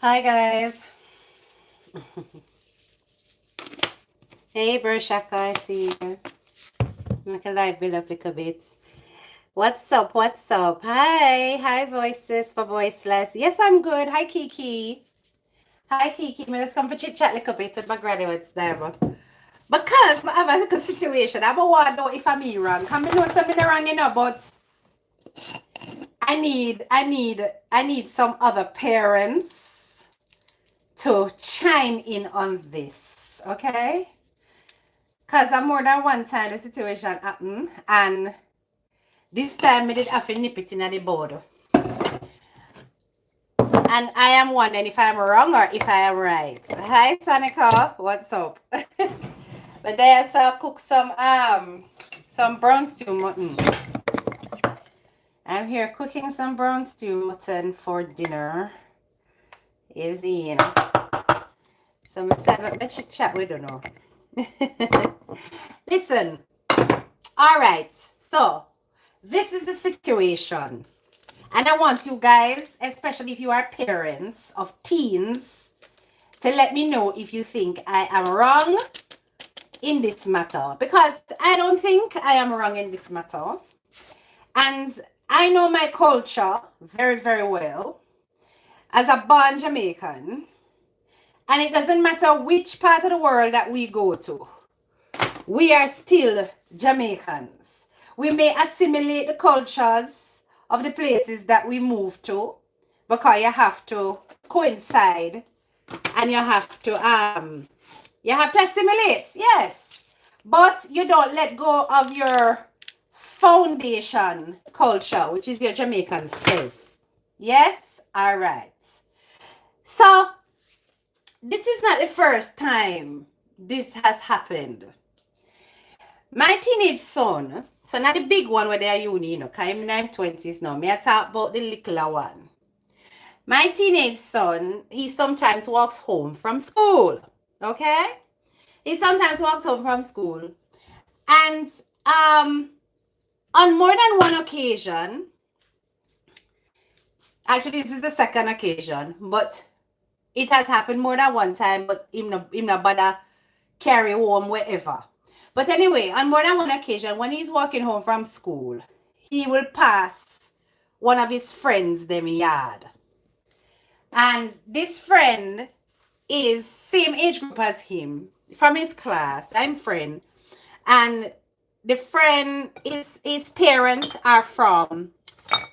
Hi guys. Hey Bershaka, I see you. Make a live build up a little bit. What's up? What's up? Hi voices for voiceless. Yes, I'm good. Hi Kiki. Hi Kiki. Me just come for chit chat a little bit with my graduates there. Because I have a little situation. I don't want to know if I'm wrong. I know something wrong, but I need some other parents to chime in on this. Okay? Because I'm more than one time the situation happened, and this time I did have to nip it in the board. And I am wondering if I'm wrong or if I am right. Hi Sanika, what's up? But there's cook some brown stew mutton. I'm here cooking some brown stew mutton for dinner. Easy, you know. So let's chat, we don't know. Listen. All right. So this is the situation. And I want you guys, especially if you are parents of teens, to let me know if you think I am wrong in this matter. Because I don't think I am wrong in this matter. And I know my culture very, very well as a born Jamaican. And it doesn't matter which part of the world that we go to. We are still Jamaicans. We may assimilate the cultures of the places that we move to, because you have to coincide and you have to assimilate, yes. But you don't let go of your foundation culture, which is your Jamaican self. Yes? All right. So this is not the first time this has happened. My teenage son, so not the big one where they are uni, because I'm in my 20s now. Me I talk about the littler one. My teenage son, he sometimes walks home from school. Okay? He sometimes walks home from school. And on more than one occasion, actually this is the second occasion, but it has happened more than one time, but him not bother carry home wherever. But anyway, on more than one occasion, when he's walking home from school, he will pass one of his friends them yard. And this friend is same age group as him, from his class, I'm friend. And the friend, his parents are from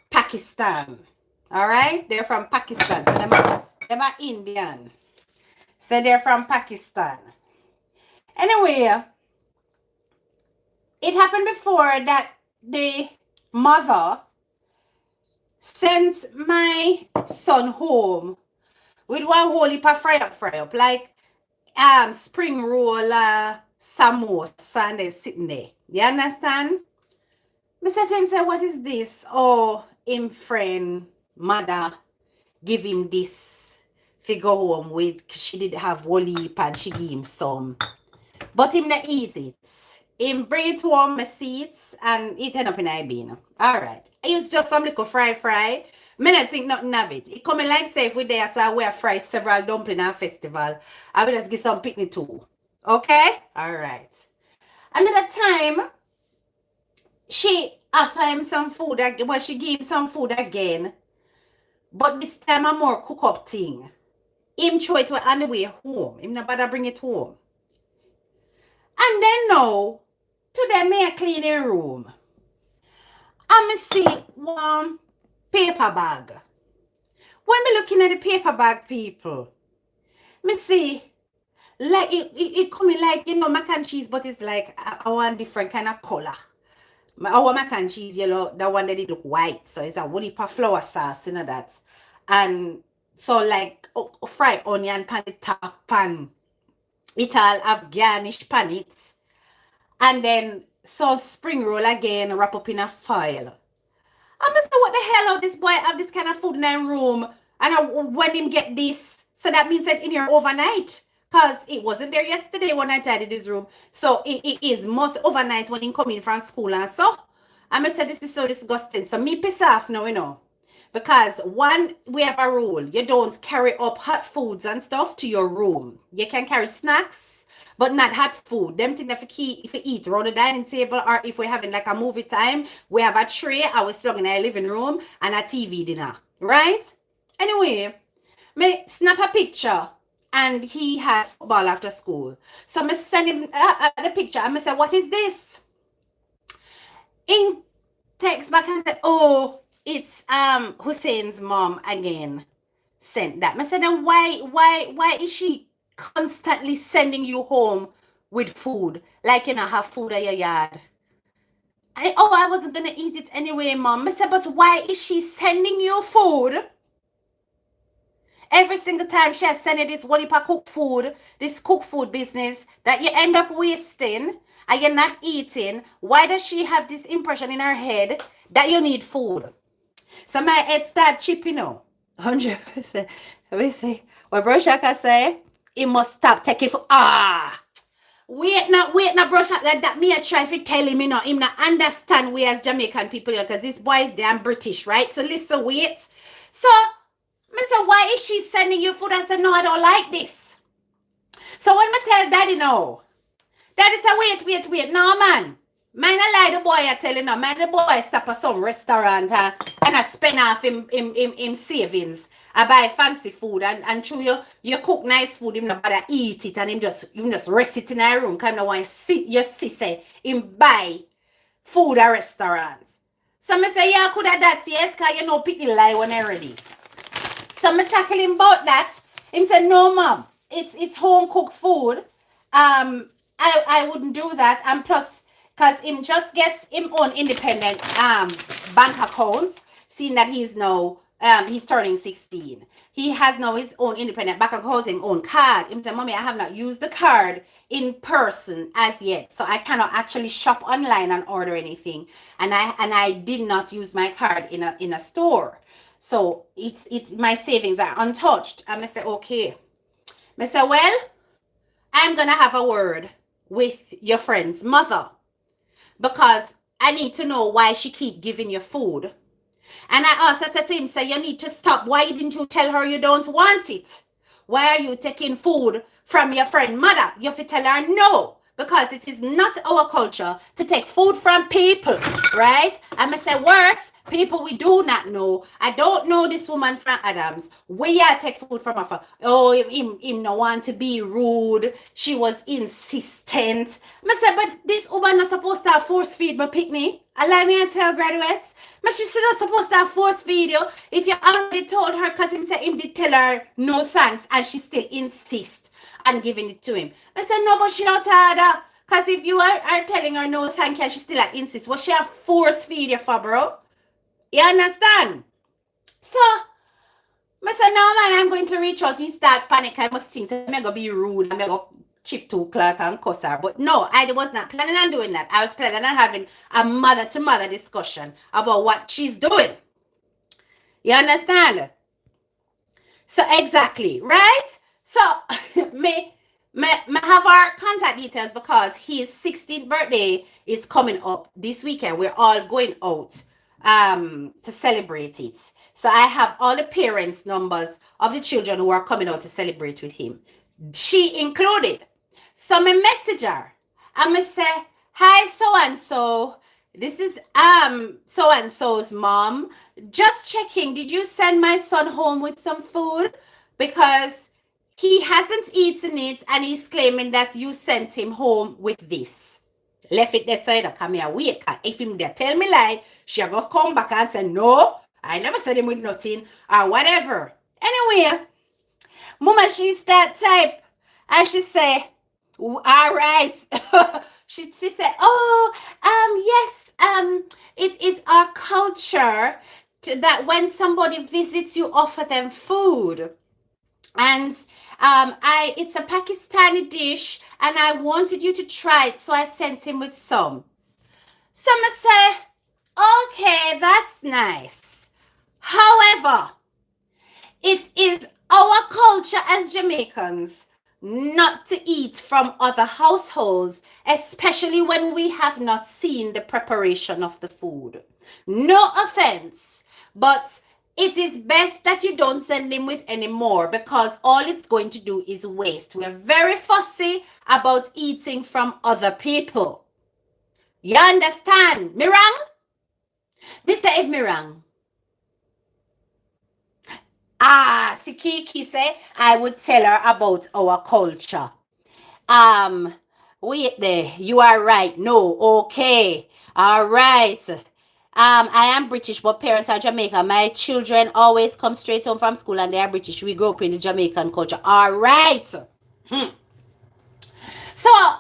Pakistan. All right? They're from Pakistan. So them are Indian. So they're from Pakistan. Anyway, it happened before that the mother sent my son home with one whole heap of fry up, like spring roll, samosa, and they sitting there. You understand? Mr. Tim said, what is this? Oh, him friend, mother, give him this. Figure home with, she did have whole heap and she give him some. But him not eat it. Him bring it home, my seats, and it end up in a bin. Alright. I use just some little fry. Me not think nothing of it. It come like say if we there, so we have fried several dumpling and festival. I will just get some picnic too. Okay? Alright. Another time, she offer him some food, well, she gave him some food again. But this time a more cook up thing. Him throw it on the way home. Him not bother bring it home. And then now, Today, me a clean the room. I me see one paper bag. When me looking at the paper bag, people, me see like it coming like, mac and cheese, but it's like a one different kind of color. Our mac and cheese yellow, the one that it look white, so it's a whole heap of flour sauce, that. And so like fried onion pan the top pan. It all have garnish pan it. And then so spring roll again, wrap up in a foil. I'm just what the hell of this boy have this kind of food in their room, and when him get this, so that means that in here overnight, because it wasn't there yesterday when I tidied his room, so it is most overnight when he come in from school. And so I'm gonna say this is so disgusting. So me piss off now, because one, we have a rule: you don't carry up hot foods and stuff to your room. You can carry snacks, but not hot food. Them things if you eat around the dining table, or if we're having like a movie time, we have a tray, I was stuck in our living room, and a TV dinner, right? Anyway, me snap a picture, and he had football after school. So me send him the picture, and me say, what is this? In text back and said, oh, it's Hussein's mom again sent that. I said, then why is she constantly sending you home with food? Like, have food at your yard. I wasn't gonna eat it anyway, mom. I said, but why is she sending you food? Every single time she has sent you this whole heap of cooked food, this cooked food business that you end up wasting and you're not eating. Why does she have this impression in her head that you need food? So my head start chipping out. 100%. Let me see. What Bro Shaka say? He must stop taking food. Wait, bro. Like that me I try to tell him, him not understand we as Jamaican people, because this boy is damn British, right? So listen, wait. So, Mr. Why is she sending you food? I said, no, I don't like this. So when I tell daddy no, daddy said, wait. No, man. Man, I lie the boy I tell you no. Man, the boy stop at some restaurant and I spend off him savings. I buy fancy food and through you cook nice food, him not bother eat it, and him just rest it in a room. Come now and sit your sister him buy food at restaurants. So I say, yeah, could have that, yes, because pick the lie when I ready. So I tackle him about that. Him said, no, mom, it's home cooked food. I wouldn't do that. And plus, because him just gets him own independent bank accounts, seeing that he's now he's turning 16. He has now his own independent bank account, his own card. Him said, mommy, I have not used the card in person as yet, so I cannot actually shop online and order anything. And I did not use my card in a store. So it's my savings are untouched. And I say, okay. I say, well, I'm gonna have a word with your friend's mother, because I need to know why she keep giving you food. And I also said to him, say, you need to stop. Why didn't you tell her you don't want it? Why are you taking food from your friend mother? You have to tell her no, because it is not our culture to take food from people, right? I'm going to say worse, people we do not know. I don't know this woman from Adams. We are take food from her. Oh, him no want to be rude. She was insistent. I say, but this woman not supposed to force feed my picnic. Allow me to tell graduates. But she's not supposed to force feed you. If you already told her, because him said him did tell her no thanks, and she still insists on giving it to him. I said, no, but she not tired. Because if you are telling her no thank you, she still insists. What she a force feed you for, bro? You understand? So, I said, no, man, I'm going to reach out and start panic. I must think I'm going to be rude. I'm going to chip to Clark and cuss her. But no, I was not planning on doing that. I was planning on having a mother-to-mother discussion about what she's doing. You understand? So, exactly, right? So, me have our contact details, because his 16th birthday is coming up this weekend. We're all going out to celebrate it. So I have all the parents' numbers of the children who are coming out to celebrate with him, she included. So I message her. I'm gonna say, hi, so-and-so. This is so-and-so's mom. Just checking, did you send my son home with some food? Because he hasn't eaten it and he's claiming that you sent him home with this. Left it there so you know, come here, wait. If him there tell me lie, she go come back and say, no, I never said him with nothing, or whatever. Anyway, Mama, she's that type. And she say, all right. she said, oh, yes, it is our culture that when somebody visits, you offer them food. And it's a Pakistani dish, and I wanted you to try it, so I sent him with some. Some say, okay, that's nice. However, it is our culture as Jamaicans not to eat from other households, especially when we have not seen the preparation of the food. No offense, but it is best that you don't send him with any more, because all it's going to do is waste. We're very fussy about eating from other people. You understand? Me wrong? Mr. If me wrong? Sikiki say, I would tell her about our culture. Wait there. You are right. No, okay. All right. I am British, but parents are Jamaican. My children always come straight home from school and they are British. We grew up in the Jamaican culture. All right. So,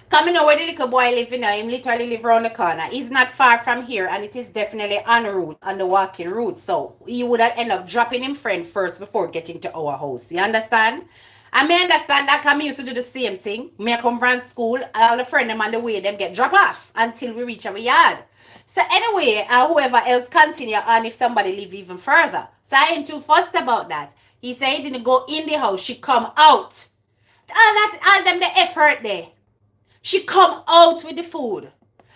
coming over where the little boy live, him literally live around the corner. He's not far from here, and it is definitely en route, on the walking route. So he would have end up dropping him friend first before getting to our house. You understand? I may understand that because I used to do the same thing. Me come from school, all the friend them on the way, them get drop off until we reach our yard. So anyway, whoever else continue on if somebody live even further. So I ain't too fussed about that. He said he didn't go in the house, she come out. All them the effort there. She come out with the food.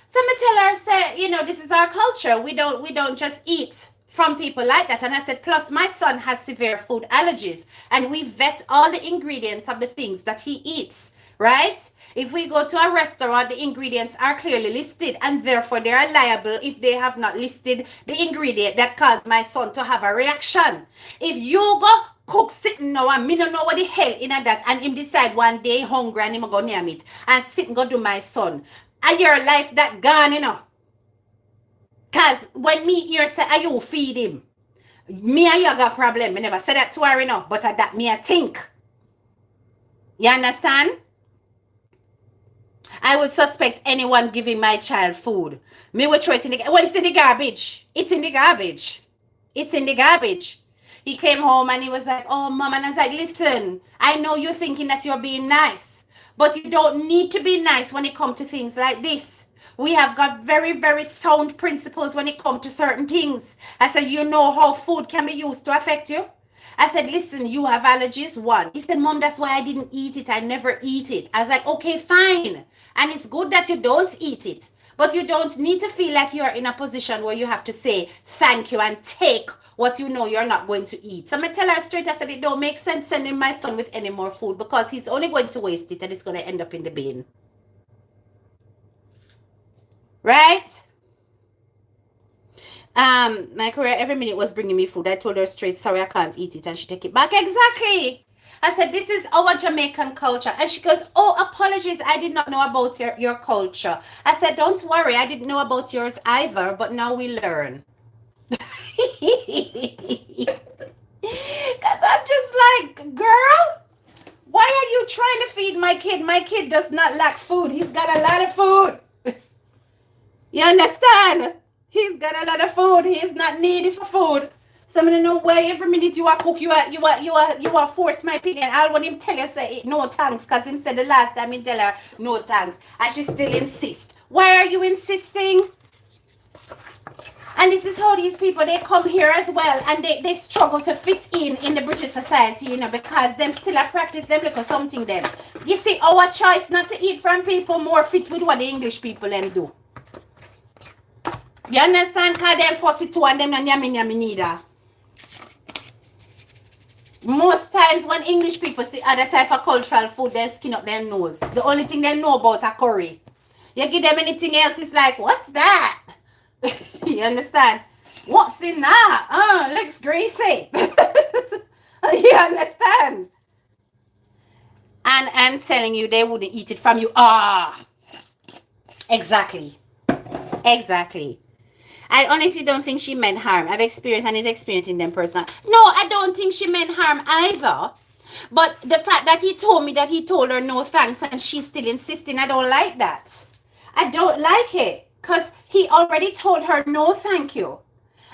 So me tell her, say, this is our culture. We don't just eat from people like that. And I said, plus my son has severe food allergies, and we vet all the ingredients of the things that he eats, right? If we go to a restaurant, the ingredients are clearly listed, and therefore they are liable if they have not listed the ingredient that caused my son to have a reaction. If you go cook sitting now and me don't know what the hell in that, and him decide one day hungry and him go near it and sit and go do my son, and your life that gone, Cause when me hear say, are you feed him? Me and you got problem. Me never said that to her, but that me I think. You understand? I would suspect anyone giving my child food. Me would throw it in the, well, it's in the garbage. It's in the garbage. It's in the garbage. He came home and he was like, oh, mom. And I was like, listen, I know you're thinking that you're being nice, but you don't need to be nice when it comes to things like this. We have got very, very sound principles when it comes to certain things. I said, you know how food can be used to affect you? I said, listen, you have allergies, one. He said, mom, that's why I didn't eat it. I never eat it. I was like, okay, fine. And it's good that you don't eat it. But you don't need to feel like you're in a position where you have to say thank you and take what you know you're not going to eat. So I tell her straight, I said, it don't make sense sending my son with any more food because he's only going to waste it and it's going to end up in the bin. Right? My career every minute was bringing me food. I told her straight, sorry, I can't eat it, and she take it back. Exactly. I said, this is our Jamaican culture. And she goes, oh, apologies, I did not know about your culture. I said, don't worry, I didn't know about yours either, but now we learn. Because I'm just like, girl, why are you trying to feed my kid? My kid does not lack food. He's got a lot of food. You understand? He's got a lot of food. He's not needy for food. Somebody know why every minute you are cook, you are force my opinion. I'll want him tell you say no thanks, because him said the last time he tell her no thanks. And she still insists. Why are you insisting? And this is how these people, they come here as well, and they struggle to fit in the British society, because them still practice them like something them. You see, our choice not to eat from people more fit with what the English people them do. You understand? Because them fussy too and them not yummy neither. Most times when English people see other type of cultural food, they skin up their nose. The only thing they know about a curry. You give them anything else, it's like, what's that? You understand? What's in that? Oh, looks greasy. You understand? And I'm telling you, they wouldn't eat it from you. Ah, exactly. Exactly. I honestly don't think she meant harm. I've experienced and is experiencing them personally. No, I don't think she meant harm either. But the fact that he told me that he told her no thanks and she's still insisting, I don't like that. I don't like it. Because he already told her no thank you.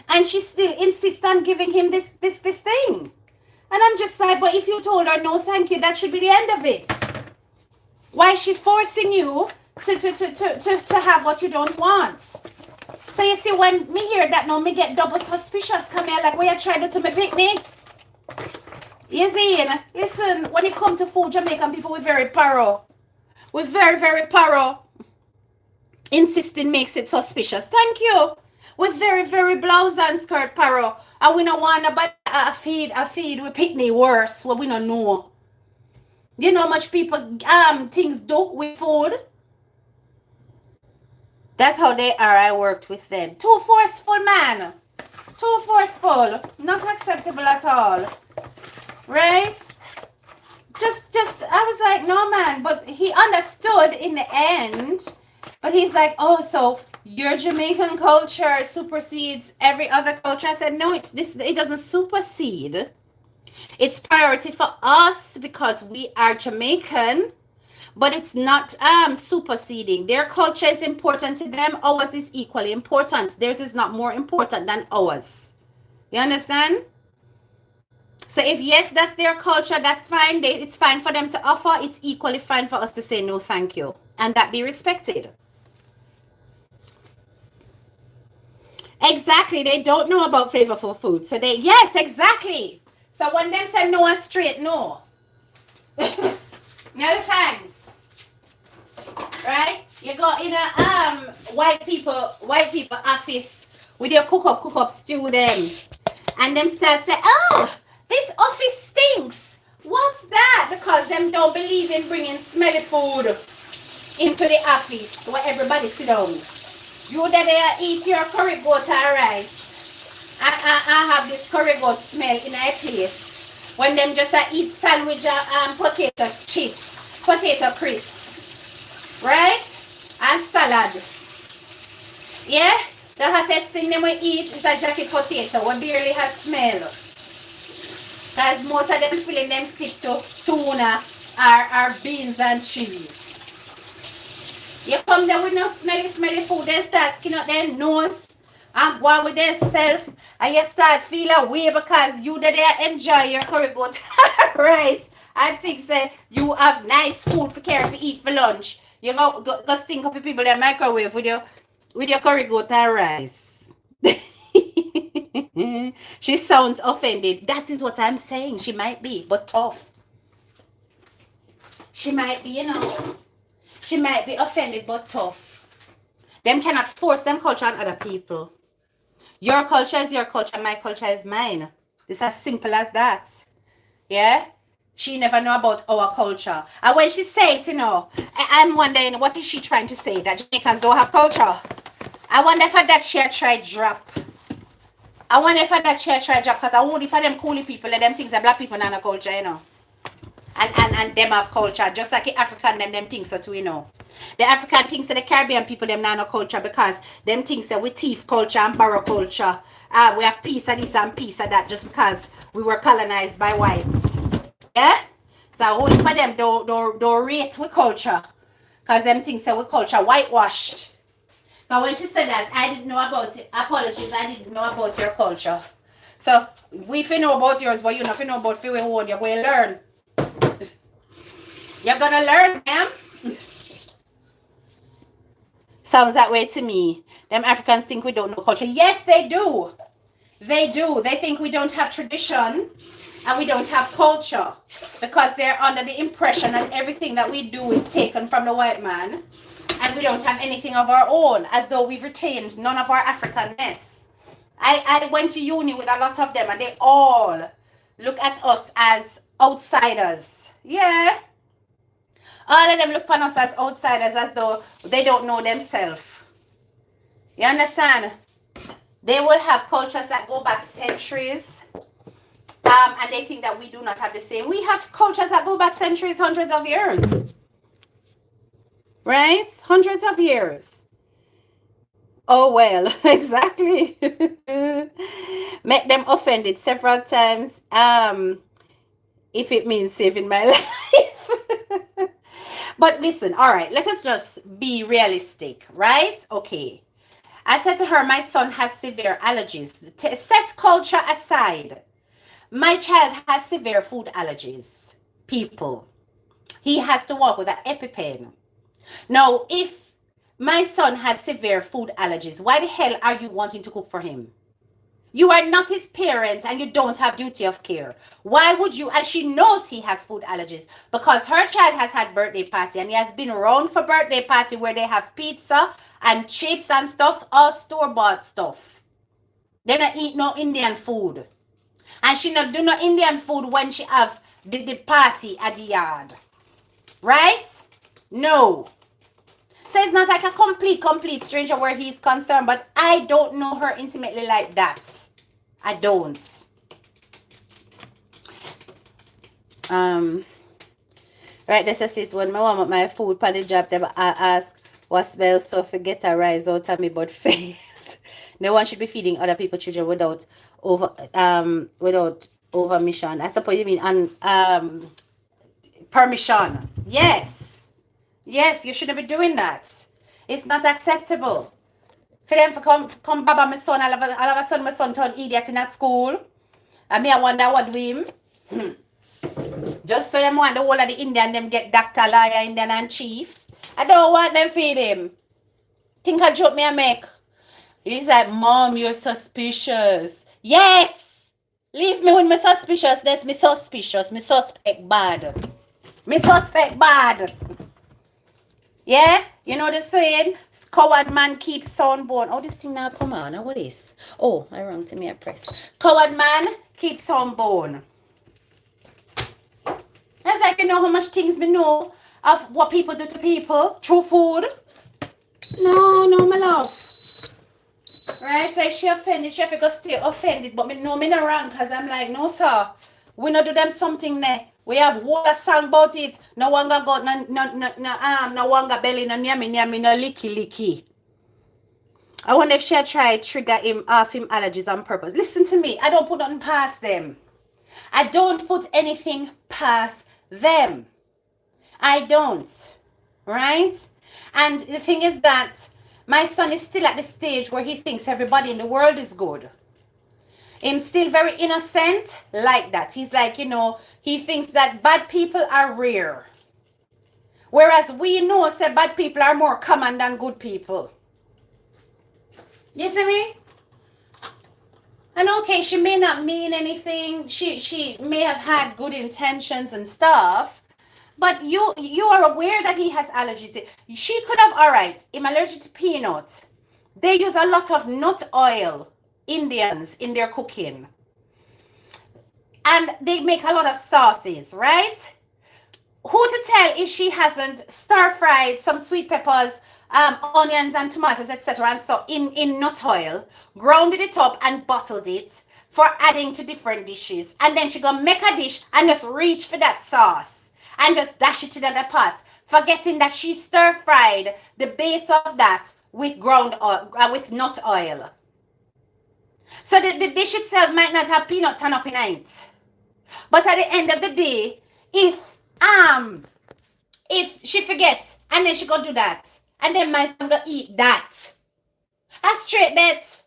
And she still insists on giving him this thing. And I'm just like, but if you told her no thank you, that should be the end of it. Why is she forcing you to have what you don't want? So you see, when me hear that now, me get double suspicious. Come here, like, what you trying to do to me picnic? You see, listen, when it comes to food, Jamaican people, we're very paro. We're very, very paro. Insisting makes it suspicious. Thank you. We're very, very blouse and skirt paro. And we don't want to feed we picnic worse, what we don't know. You know how much people things do with food? That's how they are. I worked with them. Too forceful, man. Too forceful. Not acceptable at all. Right? Just I was like, no, man. But he understood in the end. But he's like, oh, so your Jamaican culture supersedes every other culture. I said, no, it doesn't supersede. It's priority for us because we are Jamaican. But it's not superseding. Their culture is important to them. Ours is equally important. Theirs is not more important than ours. You understand? So if yes, that's their culture, that's fine. It's fine for them to offer. It's equally fine for us to say no thank you. And that be respected. Exactly. They don't know about flavorful food. So yes, exactly. So when them say no, a straight no. No thanks. Right? You go in a white people office with your cook up stew them. And them start say, oh, this office stinks. What's that? Because them don't believe in bringing smelly food into the office where everybody sit down. You that they eat your curry goat and rice. I have this curry goat smell in a place. When them just eat sandwich and potato chips, potato crisps. Right? And salad. Yeah? The hottest thing they will eat is a jacket potato. We barely has smell. Because most of them feeling them stick to tuna or beans and cheese. You come there with no smelly food, they start skin up their nose and go on with their self, and you start feel away because you that they enjoy your curry goat rice and think say you have nice food for care to eat for lunch. You go stink up the people in the microwave with your curry goat and rice. She sounds offended. That is what I'm saying. She might be, but tough. She might be, She might be offended, but tough. Them cannot force them culture on other people. Your culture is your culture. My culture is mine. It's as simple as that. Yeah? She never know about our culture. And when she says, I'm wondering, what is she trying to say? That Jamaicans don't have culture? I wonder if that she tried drop. I wonder if that she tried drop, because I won't for them coolie people, let them think that black people not a culture, And them have culture, just like the African them think so too, The African thinks that the Caribbean people them not no culture because them think that we thief culture and borrow culture. We have piece of this and piece of that just because we were colonized by whites. Yeah? So only for them don't rate with culture. Because them things say we culture whitewashed. But when she said that, I didn't know about it. Apologies, I didn't know about your culture. So we if you know about yours, but you know if you know about your own, you're going to learn. You're going to learn, ma'am. Sounds that way to me. Them Africans think we don't know culture. Yes, they do. They do. They think we don't have tradition and we don't have culture because they're under the impression that everything that we do is taken from the white man and we don't have anything of our own, as though we've retained none of our Africanness. I went to uni with a lot of them and they all look at us as outsiders. Yeah. All of them look upon us as outsiders, as though they don't know themselves. You understand? They will have cultures that go back centuries. And they think that we do not have the same. We have cultures that go back centuries, hundreds of years. Right? Hundreds of years. Oh, well, exactly. Make them offended several times. If it means saving my life. But listen, all right, let us just be realistic, right? Okay. I said to her, my son has severe allergies. Set culture aside. My child has severe food allergies. People. He has to walk with an EpiPen. Now, if my son has severe food allergies, why the hell are you wanting to cook for him? You are not his parent and you don't have duty of care. Why would you? And she knows he has food allergies because her child has had birthday party and he has been around for birthday party where they have pizza and chips and stuff, all store-bought stuff. They don't eat no Indian food. And she not do no Indian food when she have the party at the yard. Right? No. So it's not like a complete stranger where he's concerned, but I don't know her intimately like that. I don't. Right, this is when I want my food for the job, I ask what smells so forget a rise out of me but failed. No one should be feeding other people's children without over mission. I suppose you mean permission. Yes, you shouldn't be doing that. It's not acceptable for them to come baba my son. All of a sudden my son turned idiot in a school. And me I wonder what do him. Just so them want the whole of the Indian them get doctor, lawyer, Indian and chief. I don't want them feed him. Think a joke me I make. He's like, Mom, you're suspicious. Yes! Leave me with my suspiciousness. Me suspicious. Me suspect bad. Me suspect bad. Yeah? You know the saying? Coward man keeps son born. Oh, this thing now come on. What is? Oh, I wrong to me a press. Coward man keeps son born. That's like you know how much things we know of what people do to people through food. No, my love. Right, so if she offended, she have to stay offended. But me know me not wrong because I'm like, no sir, we not do them something there. We have water song about it. No one got no one got belly, no nyami, no licky. I wonder if she had tried trigger him off him allergies on purpose. Listen to me, I don't put nothing past them. I don't put anything past them. I don't. Right? And the thing is that my son is still at the stage where he thinks everybody in the world is good. I'm still very innocent like that. He's like, you know, he thinks that bad people are rare. Whereas we know that bad people are more common than good people. You see me? And okay, she may not mean anything. She may have had good intentions and stuff. But you are aware that he has allergies. She could have, all right, I'm allergic to peanuts. They use a lot of nut oil, Indians, in their cooking. And they make a lot of sauces, right? Who to tell if she hasn't stir-fried some sweet peppers, onions and tomatoes, etc. and so in nut oil, grounded it up and bottled it for adding to different dishes. And then she gonna make a dish and just reach for that sauce. And just dash it in the pot, forgetting that she stir-fried the base of that with ground oil, with nut oil. So the dish itself might not have peanut turn up in it. But at the end of the day, if she forgets and then she gonna do that, and then my son gonna eat that, a straight bet.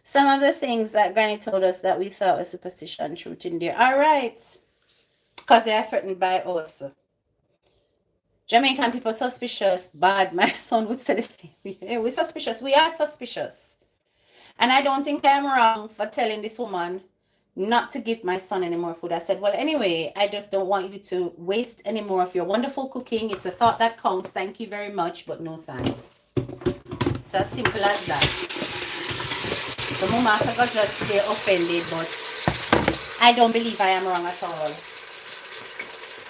Some of the things that Granny told us that we thought was superstition and truth in there. All right. Because they are threatened by us. Jamaican people suspicious. Bad. My son would say the same. Yeah, we're suspicious. We are suspicious. And I don't think I'm wrong for telling this woman not to give my son any more food. I said, well, anyway, I just don't want you to waste any more of your wonderful cooking. It's a thought that counts. Thank you very much, but no thanks. It's as simple as that. So Mama, I could just stay offended, but I don't believe I am wrong at all.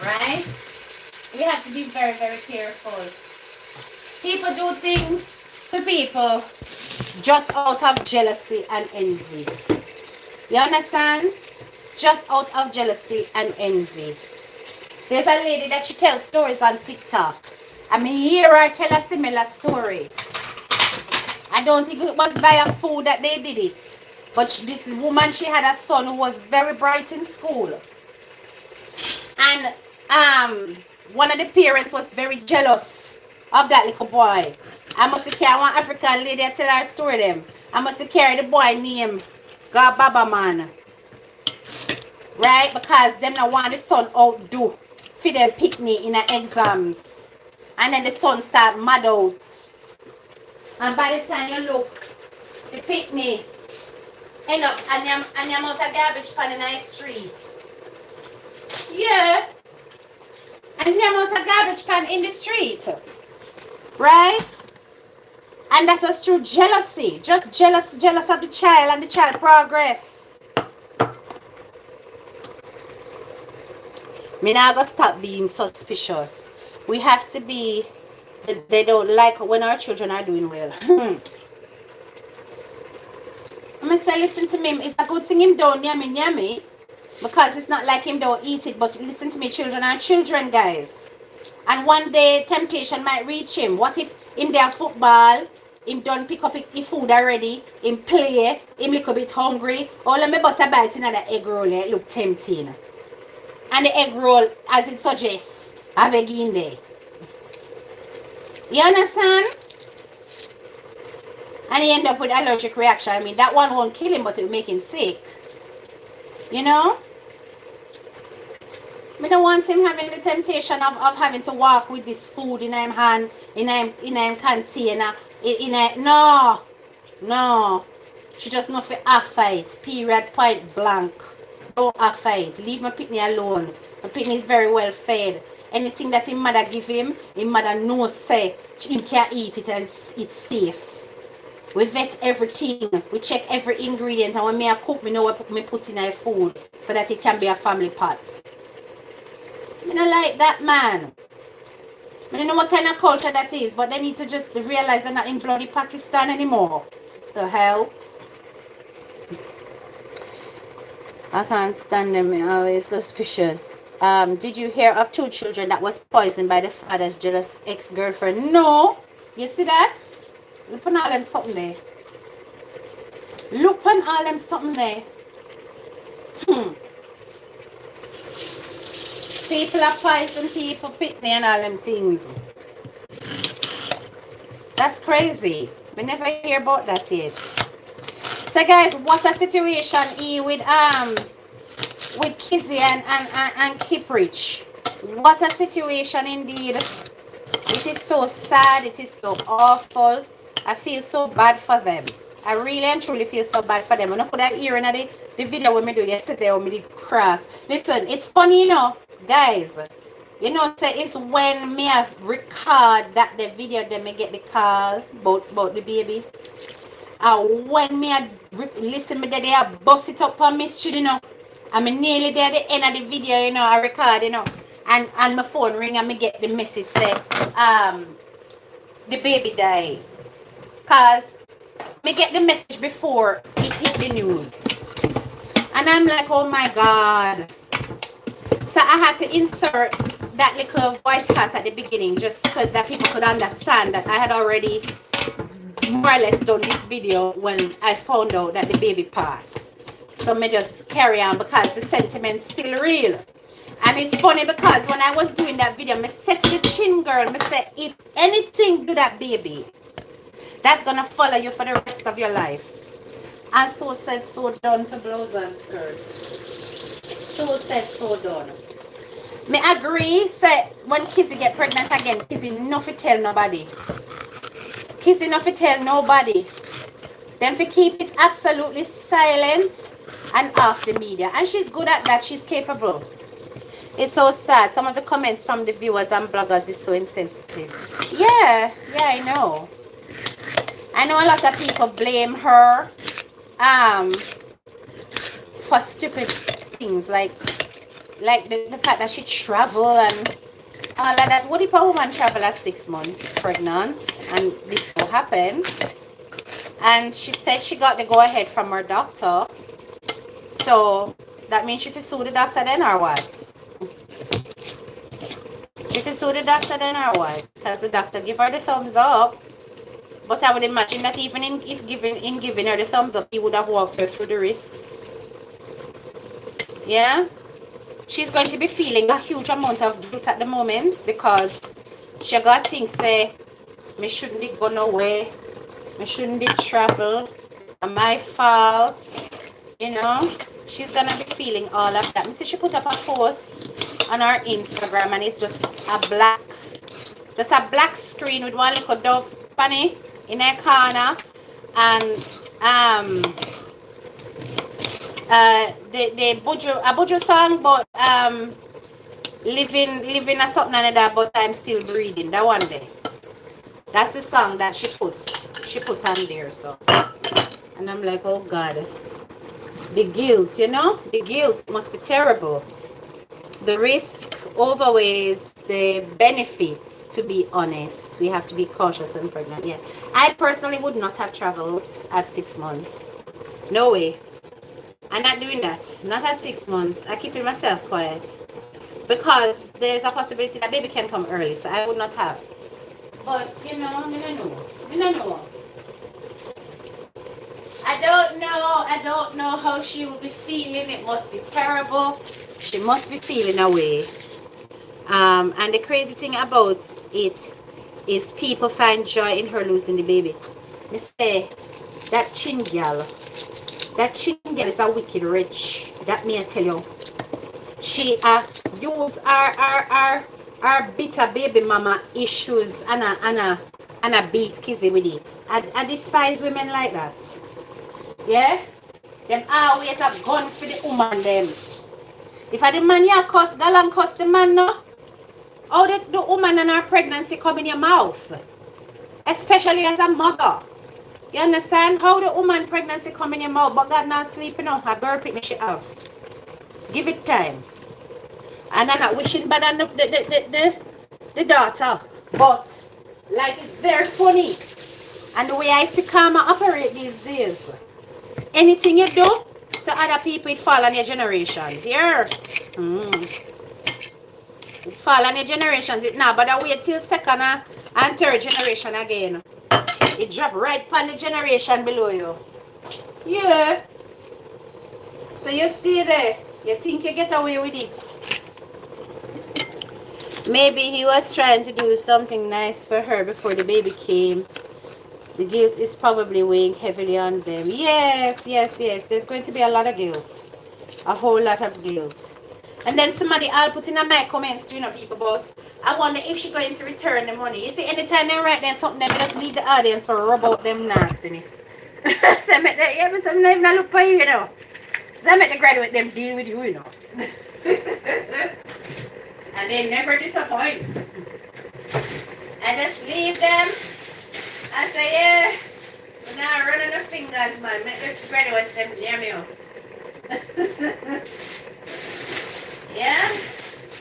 Right? We have to be very, very careful. People do things to people just out of jealousy and envy. You understand? Just out of jealousy and envy. There's a lady that she tells stories on TikTok. I mean, hear her tell a similar story. I don't think it was by a food that they did it. But this woman, she had a son who was very bright in school. And one of the parents was very jealous of that little boy. I must carry one African lady I tell her story them. I must carry the boy name God Baba Man. Right? Because them not want the son outdo for them picnic in the exams. And then the son start mad out. And by the time you look, the picnic end up and you're out a garbage pan in the street. Yeah. And you're out a garbage pan in the street. Right? And that was through jealousy. Just jealous of the child and the child progress. Me now gotta stop being suspicious. We have to be, they don't like when our children are doing well. I'm gonna say, listen to me, it's a good thing him don't yummy, because it's not like him don't eat it, but listen to me, children are children, guys. And one day, temptation might reach him. What if him there football, him done pick up his food already, him play, him little bit hungry, all of me bust a bite in the egg roll, it look tempting. And the egg roll, as it suggests, have egg in there. You understand? And he end up with allergic reaction. I mean, that one won't kill him, but it will make him sick. You know? I don't want him having the temptation of having to walk with this food in his hand, in his container. No. She just not for a fight. Period, point blank. Don't a fight. Leave my pitney alone. My pitney is very well fed. Anything that his mother give him, his mother knows say him can't eat it and it's safe. We vet everything. We check every ingredient, and when me a cook, me know what me put in my food so that it can be a family pot. I don't like that, man. I don't know what kind of culture that is, but they need to just realize they're not in bloody Pakistan anymore. The hell? I can't stand them. I'm always suspicious. Did you hear of 2 children that was poisoned by the father's jealous ex-girlfriend? No. You see that? Look on all them something there. Look on all them something there. People are poison people, pitney and all them things. That's crazy. We never hear about that yet. So guys, what a situation with Kizzy and Kiprich. What a situation indeed. It is so sad. It is so awful. I feel so bad for them. I really and truly feel so bad for them. I'm not put that ear in the video when me do yesterday when me did cross. Listen, it's funny, you know, guys. You know, say it's when me have record that the video, then me get the call about the baby. And when me listen me they have bust it up on me, you know. I'm nearly there at the end of the video, you know, I record, you know. And my phone ring and me get the message say, the baby died. Cause me get the message before it hit the news. And I'm like, oh my God. So I had to insert that little voice cut at the beginning just so that people could understand that I had already more or less done this video when I found out that the baby passed. So me just carry on because the sentiment's still real. And it's funny because when I was doing that video, I said to the chin girl, I said, if anything to that baby, that's going to follow you for the rest of your life. And so said, so done to blouse and skirts. So said, so done. Me agree, say, when Kizzy get pregnant again, Kizzy not to tell nobody. Kizzy not to tell nobody. Then for keep it absolutely silent and off the media. And she's good at that. She's capable. It's so sad. Some of the comments from the viewers and bloggers is so insensitive. Yeah, I know. I know a lot of people blame her for stupid things like the fact that she travel and all of that. What if a woman travel at 6 months pregnant and this will happen? And she said she got the go-ahead from her doctor. So that means she can sue the doctor then or what? She can sue the doctor then or what? Because the doctor give her the thumbs up. But I would imagine that even in giving her the thumbs up, he would have walked her through the risks. Yeah? She's going to be feeling a huge amount of guilt at the moment because she got things say, me shouldn't be gone away. Me shouldn't be travel. My fault. You know? She's going to be feeling all of that. Me see she put up a post on her Instagram and it's just a black screen with one little dove bunny in her corner, and the Buju song, but living a something like that, but I'm still breathing. That one day. That's the song that she puts on there. So, and I'm like, oh God, the guilt, you know, the guilt must be terrible. The risk outweighs the benefits, to be honest. We have to be cautious when pregnant. Yeah. I personally would not have traveled at 6 months. No way. I'm not doing that. Not at 6 months. I keep myself quiet. Because there's a possibility that baby can come early. So I would not have. But, you know, I don't know. I don't know how she will be feeling. It must be terrible. She must be feeling away. And the crazy thing about it is people find joy in her losing the baby. They say that chin girl is a wicked rich. That me I tell you. She use our bitter baby mama issues and a beat kizzy with it. I despise women like that. Yeah? Them always have gun for the woman them. If I the man you cuss, galang cuss the man no. How did the woman and her pregnancy come in your mouth? Especially as a mother. You understand? How the woman pregnancy come in your mouth, but God not sleeping off her birth picnic she have. Give it time. And I'm not wishing bad on the daughter. But life is very funny. And the way I see karma operate these days. Anything you do to other people, it fall on your generations. Yeah. It fall on your generations. It now, but I wait till second and third generation again. It drop right on the generation below you. Yeah. So you stay there. You think you get away with it. Maybe he was trying to do something nice for her before the baby came. The guilt is probably weighing heavily on them. Yes. There's going to be a lot of guilt. A whole lot of guilt. And then somebody I'll put in my comments, you know, people, but I wonder if she's going to return the money. You see, anytime they write them something, they just leave the audience for rub out them nastiness. So I make that, yeah, but some not look for you, you know. So I make the graduate them deal with you, you know. And they never disappoint. I just leave them. I say, yeah, we're not running the fingers, man. Make the graduates them near me up. Yeah?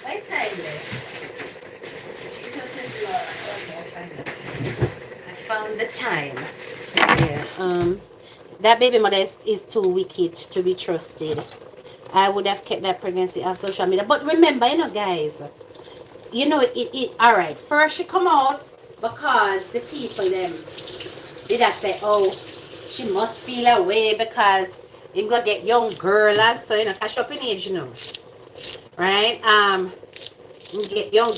My time there. Jesus is Lord. Okay, I find it. I found the time. Yeah. That baby mother is too wicked to be trusted. I would have kept that pregnancy off social media. But remember, you know, guys, you know, all right. First, she come out because the people them did I say, oh, she must feel away because you go get young girl, and so you know, catch up in age, you know, right? You get young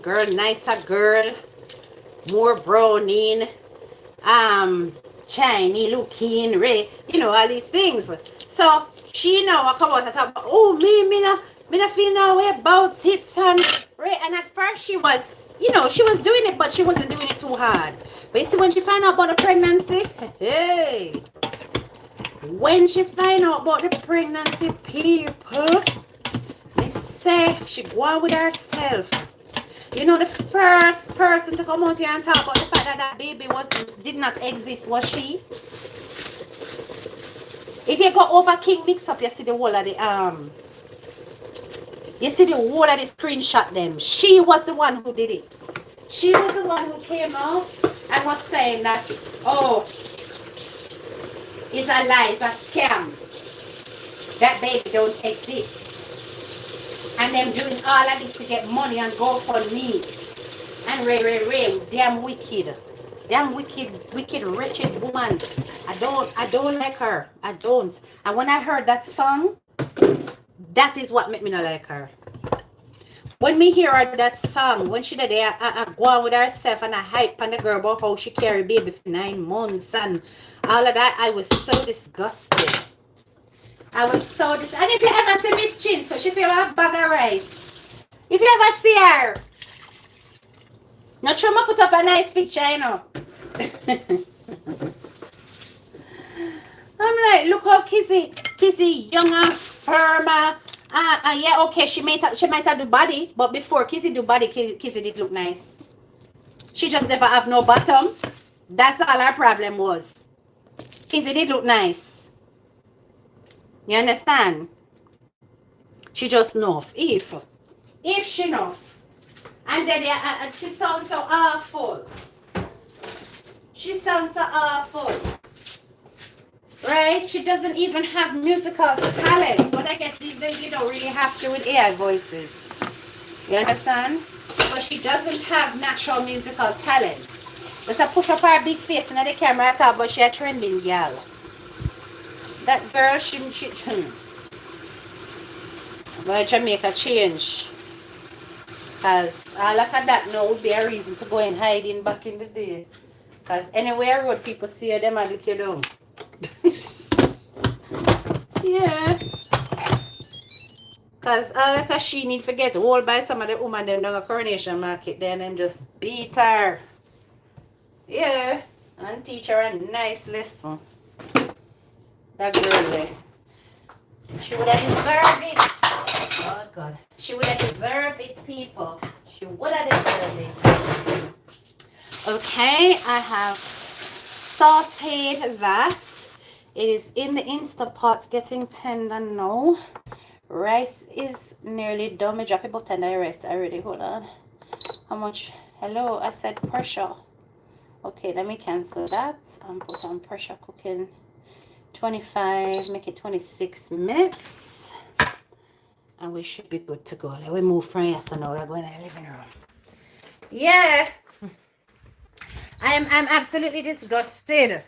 girl, nicer girl, more browning, shiny looking, red, you know, all these things. So she now come out and talk about, oh, me not feel no way about it, son. Right? And at first she was, you know, she was doing it, but she wasn't doing it too hard. But you see, when she found out about the pregnancy, hey, when she find out about the pregnancy, people, they say she go on with herself. You know, the first person to come out here and talk about the fact that that baby did not exist was she. If you go over King Mix Up, you see the whole of the you see the whole of the screenshot them. She was the one who did it. She was the one who came out and was saying that, oh, It's a lie, it's a scam. That baby don't exist. And them doing all of this to get money and go for me. And Ray, damn wicked. Damn wicked, wretched woman. I don't like her. I don't. And when I heard that song, that is what made me not like her. When me hear her that song, when she did there, I go on with herself and I hype on the girl about how she carry baby for 9 months and all of that, I was so disgusted. And if you ever see Miss Chinto, she feel a bag of rice. If you ever see her, not sure I put up a nice picture, you know. I'm like, look how Kizzy younger, firmer. Yeah, okay, she might have do body, but before Kizzy do body, Kizzy did look nice. She just never have no bottom. That's all her problem was. Kizzy did look nice. You understand? She just enough. If she enough. And then she sounds so awful. She sounds so awful. Right? She doesn't even have musical talent. But I guess these days you don't really have to with AI voices. You understand? But she doesn't have natural musical talent. Just put up her big face in the camera talk, but she a trending girl. That girl, she but Jamaica change. Because all of that now would be a reason to go and hiding back in the day. Because anywhere road people see them and look you down. Yeah. Because she need to get hold by some of the women them down the Coronation Market then them just beat her. Yeah. And teach her a nice lesson. That girl there. She would have deserved it. Oh God. She would have deserved it, people. She would have deserved it. Okay, I have sauteed that. It is in the Instapot getting tender now. Rice is nearly done. Me drop about 10 rice already. Hold on. How much? Hello, I said pressure. Okay, let me cancel that and put on pressure cooking. 25, make it 26 minutes. And we should be good to go. Let me move from here so now we're going to the living room. Yeah. I'm absolutely disgusted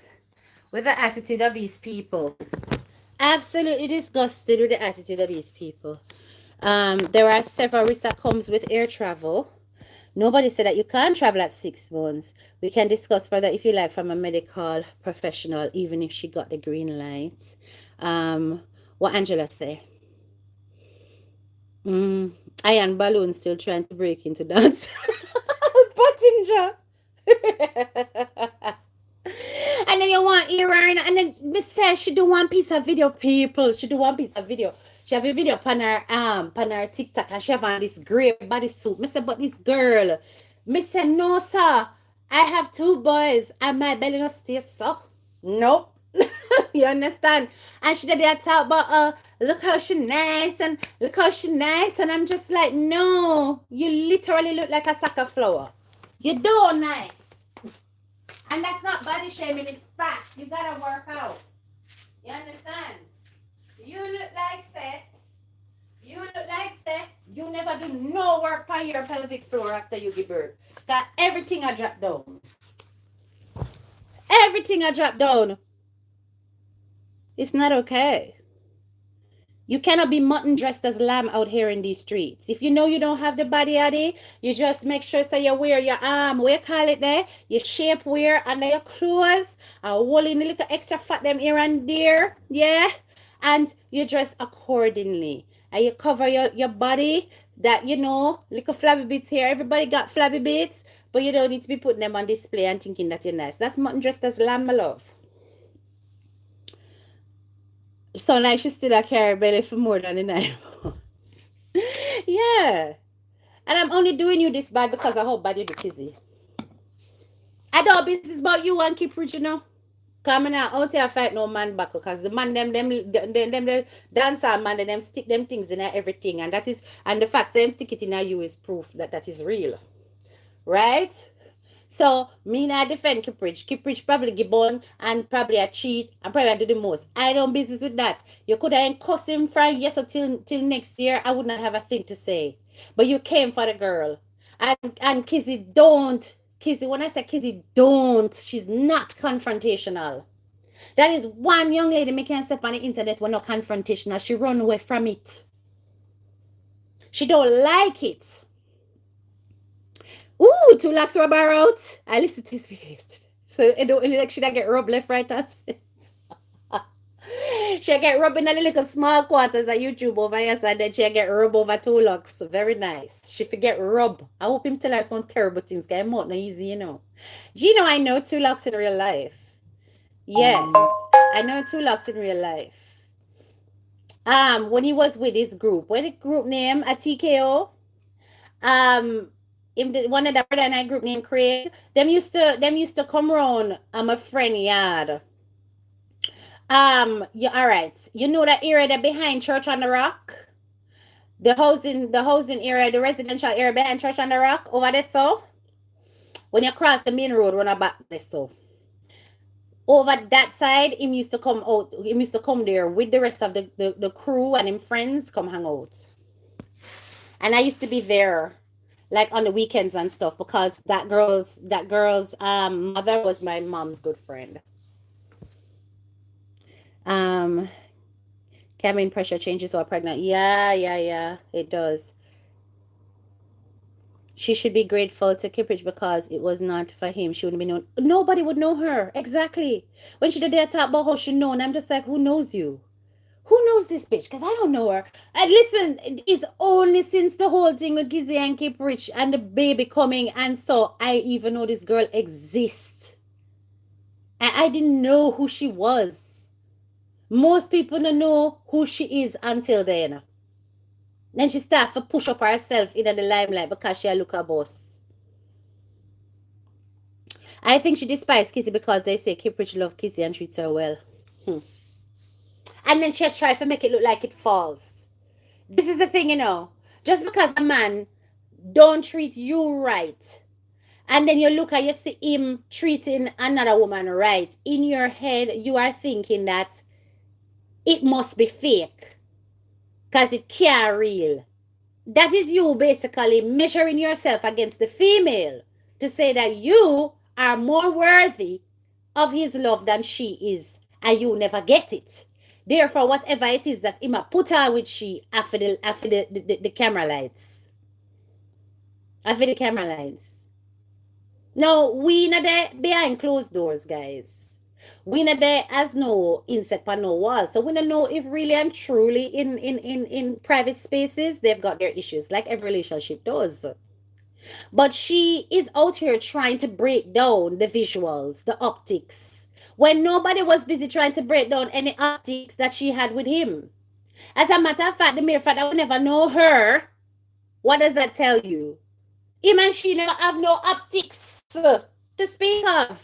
with the attitude of these people. Absolutely disgusted with the attitude of these people. There are several risks that comes with air travel. Nobody said that you can't travel at 6 months. We can discuss further if you like from a medical professional, even if she got the green light. What Angela say? Iron Balloon still trying to break into dance. Pottinger. And then you want Iran, and then me say she do one piece of video, people. She do one piece of video. She have a video on her TikTok, and she have on this gray bodysuit. Me say, but this girl, me say, no, sir. I have 2 boys, and my belly no stay so. Nope. You understand? And she did that talk about look how she nice and look how she nice, and I'm just like, no, you literally look like a sack of flour. You do nice. And that's not body shaming, it's facts. You gotta work out. You understand? You look like say, you never do no work on your pelvic floor after you give birth. Got everything I drop down. Everything I drop down. It's not okay. You cannot be mutton dressed as lamb out here in these streets. If you know you don't have the body Addy, you just make sure so you wear your what you call it there, your shape wear under your clothes, and wool in a little extra fat them here and there, yeah? And you dress accordingly. And you cover your body, that, you know, little flabby bits here. Everybody got flabby bits, but you don't need to be putting them on display and thinking that you're nice. That's mutton dressed as lamb, my love. So like she still a carry belly for more than the 9 months. Yeah. And I'm only doing you this bad because I hope bad you do Kizzy. I don't business about you and keep rich, you know. Coming out here fight no man back because the man them dancer man them stick them things in everything, and that is, and the fact them stick it in you is proof that that is real. Right? So me not defend Kiprich. Kiprich probably give on and probably a cheat and probably a do the most. I don't business with that. You could have cuss him from yes till next year. I would not have a thing to say. But you came for the girl. And Kizzy don't. Kizzy, when I say Kizzy don't, she's not confrontational. That is one young lady me can step on the internet when not confrontational. She run away from it. She don't like it. Ooh, 2 lakhs rub her out. I listened to his video yesterday. So it don't like should I get rubbed left, right, and center. She get rubbed in a little small quarters at YouTube over here, and then she get rubbed over 2 lakhs. Very nice. She forget rub. I hope him tell her some terrible things. Get him out not easy, you know. Do you know I know 2 lakhs in real life? Yes, I know 2 lakhs in real life. When he was with his group, what the group name at TKO? um one of the brother and I group named Craig, them used to come around a friend yard. Yeah, all right. You know that area that behind Church on the Rock? The housing area, the residential area behind Church on the Rock over there, so when you cross the main road, run back there, so over that side, him used to come out, him used to come there with the rest of the crew and him friends come hang out. And I used to be there like on the weekends and stuff because that girl's mother was my mom's good friend. Um Cameron pressure changes while pregnant. Yeah, it does. She should be grateful to Kiprich because it was not for him. She wouldn't be known. Nobody would know her. Exactly. When she did that talk about how she known, I'm just like, who knows you? Who knows this bitch? Because I don't know her. And listen, it's only since the whole thing with Gizzy and Kiprich and the baby coming, and so I even know this girl exists. I didn't know who she was. Most people don't know who she is until then. Then she starts to push up herself in the limelight because she look a boss. I think she despises Kizzy because they say Kiprich love Kizzy and treats her well. And then she tried to make it look like it falls. This is the thing, Just because a man don't treat you right, and then you look and you see him treating another woman right, in your head you are thinking that it must be fake because it can't real. That is you basically measuring yourself against the female to say that you are more worthy of his love than she is, and you never get it. Therefore, whatever it is that Ima put her with she after the camera lights. After the camera lights. Now, we not there behind closed doors, guys. We not there as no insect on no wall. So we don't know if really and truly in private spaces they've got their issues, like every relationship does. But she is out here trying to break down the visuals, the optics, when nobody was busy trying to break down any optics that she had with him. As a matter of fact, the mere fact that we never know her, what does that tell you? Him and she never have no optics to speak of.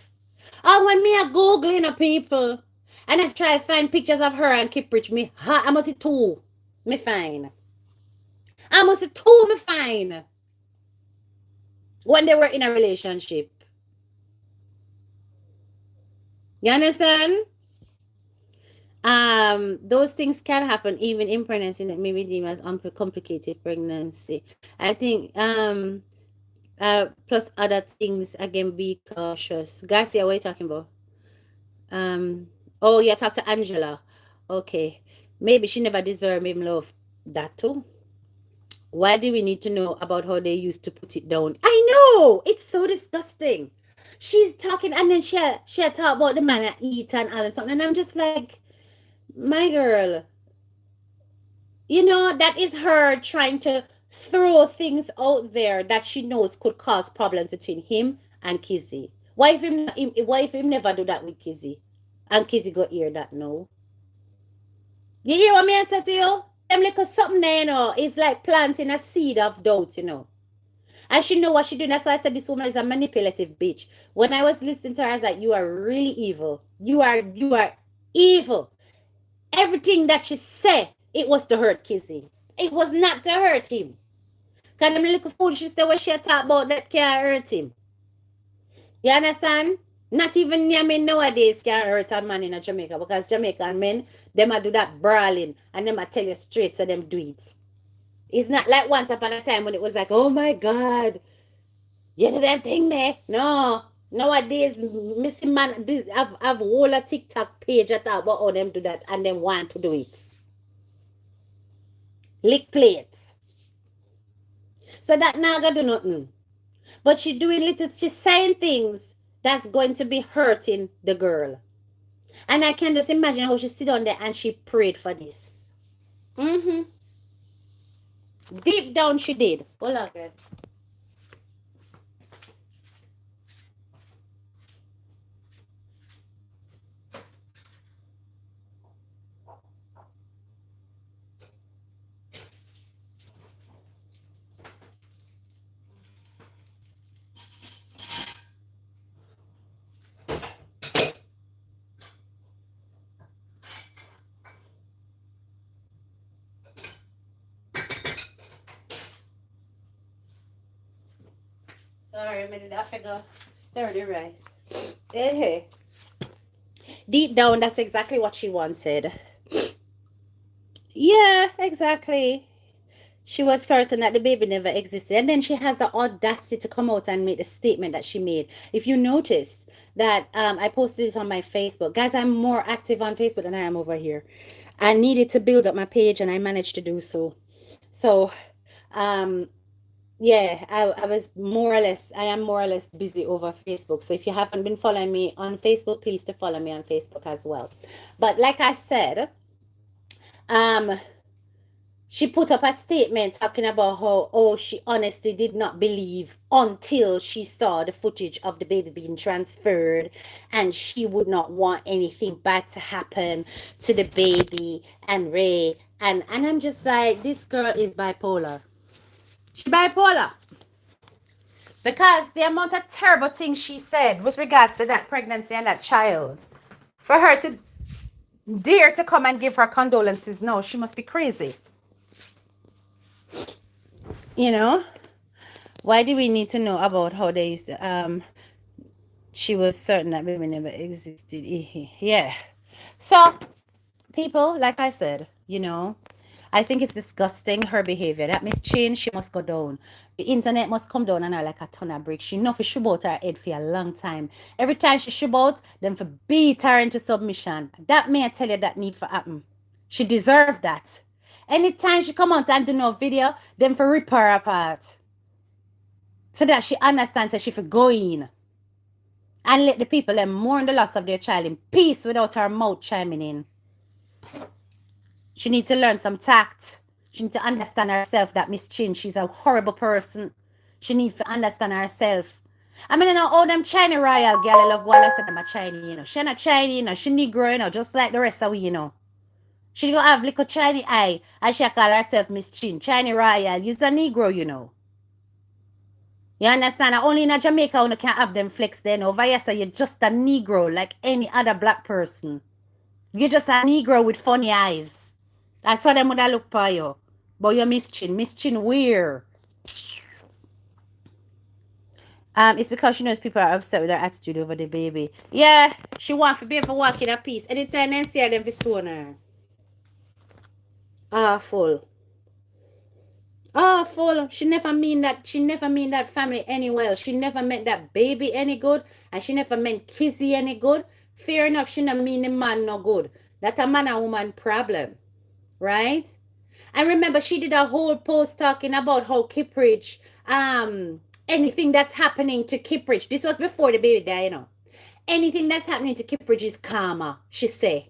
And when me are Googling people and I try to find pictures of her and Kiprich, I must see two. Me fine. I must see two me fine. When they were in a relationship. You understand? Those things can happen even in pregnancy that may be deemed as complicated pregnancy. I think plus other things again, be cautious. Garcia, what are you talking about? Oh, yeah, talk to Angela. Okay. Maybe she never deserved him love. That too. Why do we need to know about how they used to put it down? I know! It's so disgusting. She's talking and then she talk about the man that eat and all of something. And I'm just like, my girl, that is her trying to throw things out there that she knows could cause problems between him and Kizzy. Why if him never do that with Kizzy? And Kizzy go hear that no? You hear what me I say to you? Them little something there, is like planting a seed of doubt, And she know what she doing. That's why I said this woman is a manipulative bitch. When I was listening to her, I was like, you are really evil. You are evil. Everything that she said, it was to hurt Kizzy. It was not to hurt him. Because them little foolishness the way she talk about that can't hurt him. You understand? Not even men nowadays can hurt a man in Jamaica because Jamaican men, them a do that brawling and them a tell you straight so them do it. It's not like once upon a time when it was like, oh my God, you do that thing there. No. Nowadays, missing man, this I've whole a TikTok page that talk about how them do that and them want to do it. Lick plates. So that naga do nothing. But she doing little, she's saying things that's going to be hurting the girl. And I can just imagine how she sit on there and she prayed for this. Mm-hmm. Deep down she did. Hold on, guys. Sorry, I figure stir the rice. Hey. Deep down, that's exactly what she wanted. Yeah, exactly. She was certain that the baby never existed. And then she has the audacity to come out and make the statement that she made. If you notice that I posted it on my Facebook. Guys, I'm more active on Facebook than I am over here. I needed to build up my page and I managed to do so. So, um, yeah, I was more or less, I am more or less busy over Facebook. So if you haven't been following me on Facebook, please to follow me on Facebook as well. But like I said, um, she put up a statement talking about how, oh, she honestly did not believe until she saw the footage of the baby being transferred, and she would not want anything bad to happen to the baby and Ray. And I'm just like, this girl is bipolar. She bipolar. Because the amount of terrible things she said with regards to that pregnancy and that child, for her to dare to come and give her condolences, no, she must be crazy. You know? Why do we need to know about how they used to, she was certain that baby never existed. Yeah. So, people, like I said, you know, I think it's disgusting, her behavior. That Miss Chin, she must go down. The internet must come down on her like a ton of bricks. She know for shove out her head for a long time. Every time she shove out, them for beat her into submission. That may I tell you that need for happen. She deserve that. Anytime she come out and do no video, them for rip her apart. So that she understands that she for go in. And let the people them mourn the loss of their child in peace without her mouth chiming in. She needs to learn some tact. She needs to understand herself that Miss Chin, she's a horrible person. She needs to understand herself. I mean, you know, all them China royal girl, I love what I said, I'm a Chinese, you know. She not Chinese, you know. She Negro, you know, just like the rest of we, you know. She gonna have little Chinese eye, and she call herself Miss Chin. Chinese royal, you's a Negro, you know. You understand? Only in Jamaica you can have them flex then. Over here, so you're just a Negro like any other black person. You're just a Negro with funny eyes. I saw them when I look for you. But you're Miss Chin. Miss Chin weird. It's because she knows people are upset with her attitude over the baby. Yeah, she want to be able to walk in a peace. Anytime they see her, them stone her. Awful. Awful. She never mean that. She never mean that family any well. She never meant that baby any good, and she never meant Kizzy any good. Fair enough, she never mean the man no good. That's a man and woman problem, right? And remember, she did a whole post talking about how Kippridge, anything that's happening to Kippridge. This was before the baby died, you know. Anything that's happening to Kippridge is karma, she say.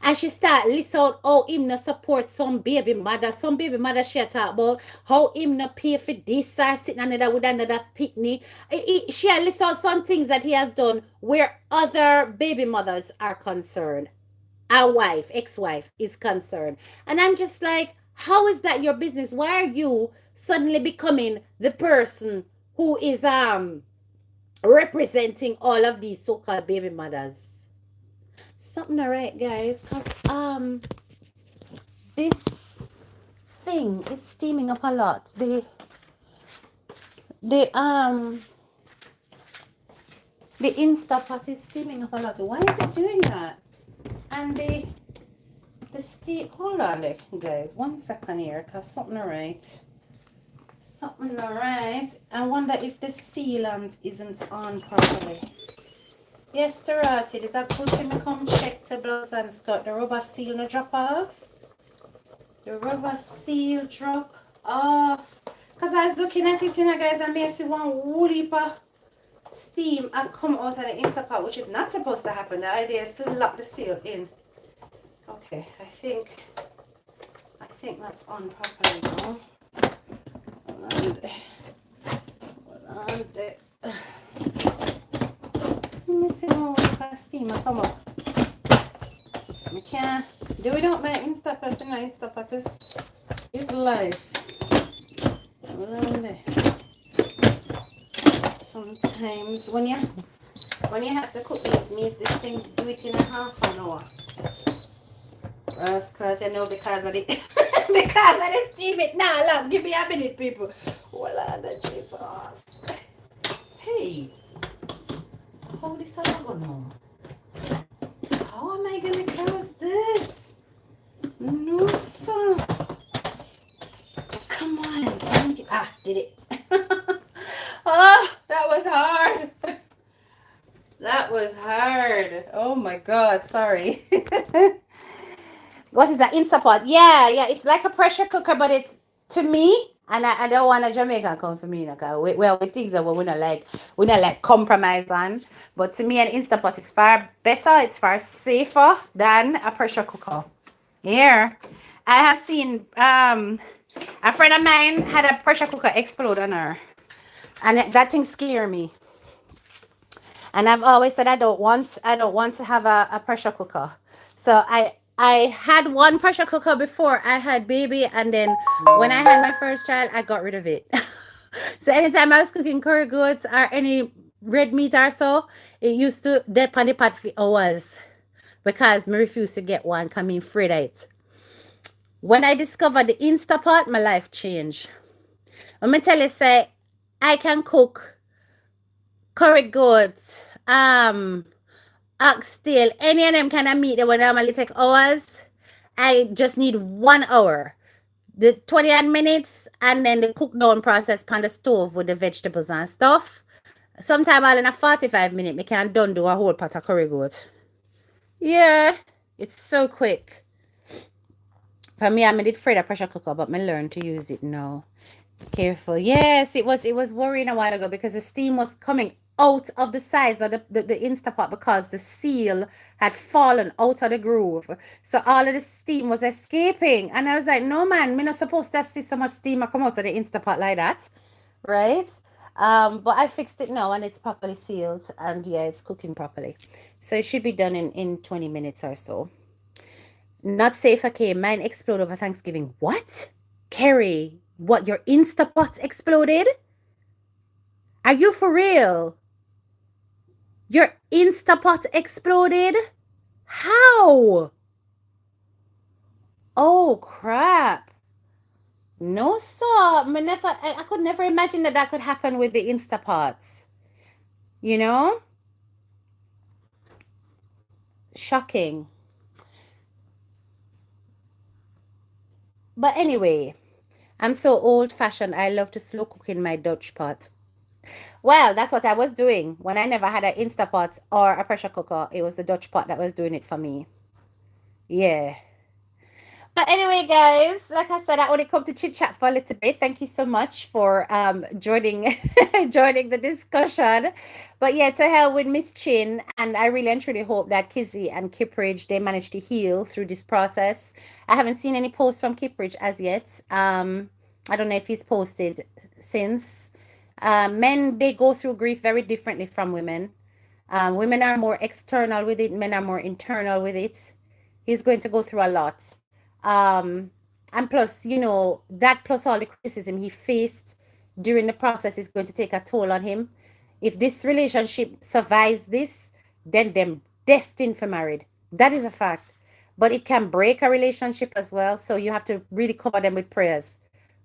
And she start list out how him no support some baby mother. Some baby mother she talk about how him no pay for this or sitting another with another picnic. She list out some things that he has done where other baby mothers are concerned. Our wife, ex-wife, is concerned. And I'm just like, how is that your business? Why are you suddenly becoming the person who is representing all of these so-called baby mothers? Something alright, guys, because this thing is steaming up a lot. The The Instapot is steaming up a lot. Why is it doing that? And the steam, hold on there, guys. 1 second here, because something alright. Something alright. I wonder if the sealant isn't on properly. Yes, Dorothy, is that good to come check the blouse and skirt? The rubber seal no drop off? The rubber seal drop off. Because I was looking at it, you know, guys, and I see one woolly steam and come out of the Instapot, which is not supposed to happen. The idea is to lock the seal in. Okay, I think that's on properly now. Hold on there. Let me see how steam I come up. I can't do it without my Instapot. You know, Instapot is life. Hold on there. Sometimes when you have to cook these meals, this thing do it in a half an hour. Because you know, because of the because of the steam it now. Look, give me a minute, people. Hold on, Jesus. Hey, how this is going on? How am I gonna close this? No, son. Come on, thank you. Ah, did it. Oh, that was hard. That was hard. Oh my God, sorry. What is that? Instapot? Yeah, it's like a pressure cooker, but it's, to me, and I don't want a Jamaican come for me. Like, well, with things that we're not like compromise on. But to me, an Instapot is far better. It's far safer than a pressure cooker. Here, I have seen a friend of mine had a pressure cooker explode on her, and that thing scared me. And I've always said I don't want to have a pressure cooker. So I had one pressure cooker before I had baby, and then when I had my first child, I got rid of it. So anytime I was cooking curry goat or any red meat or so, it used to dead on the pot for hours because me refused to get one coming afraid of it. When I discovered the Instapot, my life changed. Let me tell you, say, I can cook curry goat, oxtail, any of them kind of meat that would normally take hours. I just need 1 hour, the 20 minutes, and then the cook down process on the stove with the vegetables and stuff. Sometime all in a 45 minutes, I can done do a whole pot of curry goat. Yeah, it's so quick. For me, I did afraid of pressure cooker, but I learned to use it now. Careful. Yes, it was worrying a while ago because the steam was coming out of the sides of the Instapot because the seal had fallen out of the groove. So all of the steam was escaping. And I was like, no man, I'm not supposed to see so much steam come out of the Instapot like that. Right? But I fixed it now and it's properly sealed, and yeah, it's cooking properly. So it should be done in 20 minutes or so. Not safe, okay. Mine exploded over Thanksgiving. What? Carrie, what, your Instapot exploded? Are you for real? Your Instapot exploded? How? Oh, crap. No, sir. I could never imagine that could happen with the Instapots. You know? Shocking. But anyway, I'm so old-fashioned. I love to slow cook in my Dutch pot. Well, that's what I was doing when I never had an Instapot or a pressure cooker. It was the Dutch pot that was doing it for me. Yeah. But anyway, guys, like I said, I only come to chit chat for a little bit. Thank you so much for joining joining the discussion. But yeah, to hell with Miss Chin, and I really and truly hope that Kizzy and Kipridge they managed to heal through this process. I haven't seen any posts from Kipridge as yet. I don't know if he's posted since. Men, they go through grief very differently from women. Women are more external with it, men are more internal with it. He's going to go through a lot. And plus, you know, that plus all the criticism he faced during the process is going to take a toll on him. If this relationship survives this, then they're destined for married. That is a fact. But it can break a relationship as well. So you have to really cover them with prayers.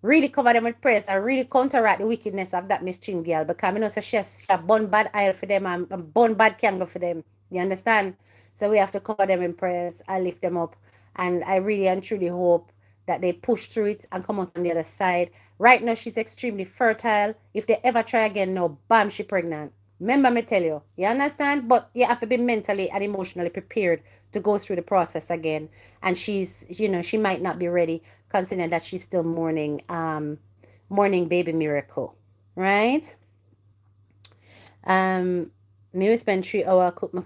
really cover them with prayers and really counteract the wickedness of that Miss Chin girl, because I know so she a bun bad aisle for them and bun bad candle for them. You understand? So we have to cover them in prayers and lift them up. And I really and truly hope that they push through it and come out on the other side. Right now, she's extremely fertile. If they ever try again, no, bam, she pregnant. Remember me tell you. You understand? But you have to be mentally and emotionally prepared to go through the process again. And she's, she might not be ready, considering that she's still mourning baby miracle. Right? Me spend 3 hours cook my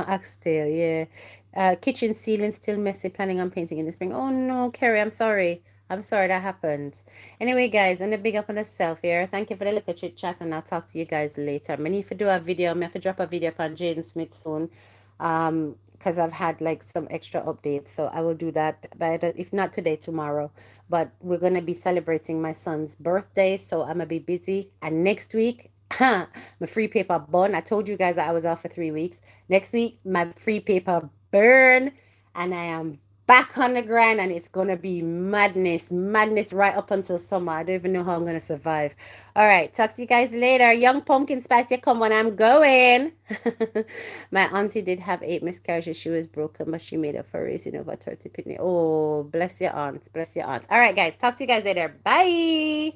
oxtail, yeah. Kitchen ceiling still messy, planning on painting in the spring. Oh no, Kerry, I'm sorry. I'm sorry that happened. Anyway, guys, I'm gonna big up on myself here. Thank you for the little chit chat, and I'll talk to you guys later. I need to do a video. I have to drop a video upon Jaden Smith soon. Because I've had like some extra updates. So I will do that by if not today, tomorrow. But we're gonna be celebrating my son's birthday, so I'm gonna be busy. And next week, my free paper burn. I told you guys that I was off for 3 weeks. Next week, my free paper burn, and I am back on the grind, and it's gonna be madness right up until summer. I don't even know how I'm gonna survive. All right, talk to you guys later. Young pumpkin spice, you come when I'm going. My auntie did have 8 miscarriages. She was broken, but she made up for raising over 30 penny. Oh, bless your aunt. Bless your aunt. All right, guys, talk to you guys later. Bye.